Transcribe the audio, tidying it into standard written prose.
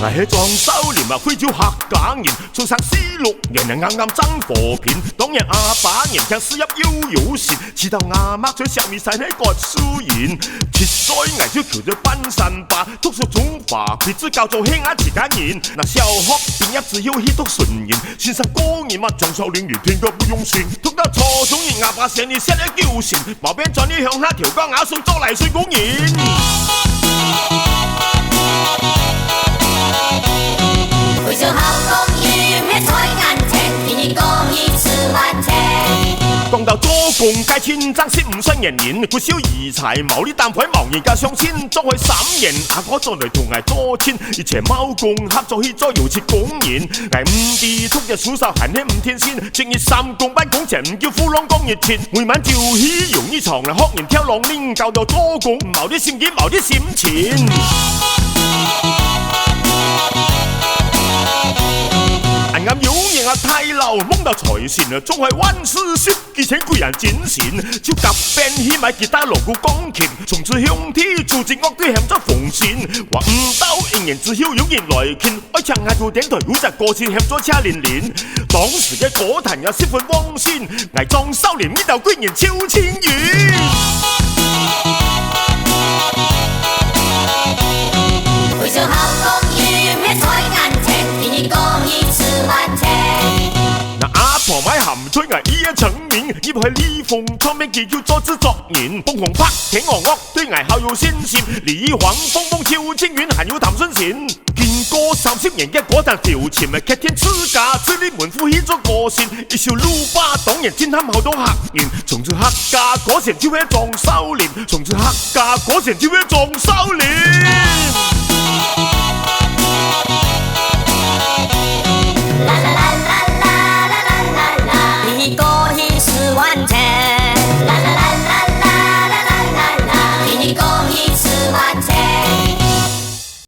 我係裝修連啊，非洲客家人，出生46年啊，啱啱爭和平。當日阿爸年輕事業要有錢，直到阿媽在上面曬喺割書言。切衰藝就求咗奔神吧，讀書中華佢只教做輕眼自家人。那小學畢業只要去讀順延，先生講嘢嘛，張少林你聽個不用心。讀到初中年阿爸成年寫咗叫錢，毛邊在你向下調高雅順做嚟水公園。為咗考公務員才眼睛，天天講一次完成。講到做工計千爭15歲年，佢小兒才毛利單位毛人家相親，做開3年，阿哥再嚟同我做親，而且貓工合作去做油漆工人，我唔知通日數手行起5天先，正月3公班工錢唔叫富郎講熱切，每晚就去用衣床嚟學人跳浪鈴，教到做工冇啲心機冇啲心錢。啱啱有型啊太流，懵到財神啊，仲係溫書書，而且貴人展現，就夾 band 去買吉他、鑼鼓、鋼琴，從此向天做節樂隊向咗奉獻。話唔到仍然只曉有人來見，愛唱下做電台負責歌詞向咗車連連。當時嘅歌壇有十分光鮮，偽裝修煉呢度居然超千元。為咗考公務員才眼睛，天天講一次完成。阿婆買鹹吹藝依一層面，以為係呢鳳唱名叫作之作言，鳳凰拍挺樂樂對藝校有先線，李黃峰峰超清遠還要談新鮮。見過30年嘅嗰陣調前咪劇天之家，知你門戶起咗個線，一小魯巴當然戰喊好多客人，從此客家嗰時就會裝修練，從此客家嗰時就會裝修練。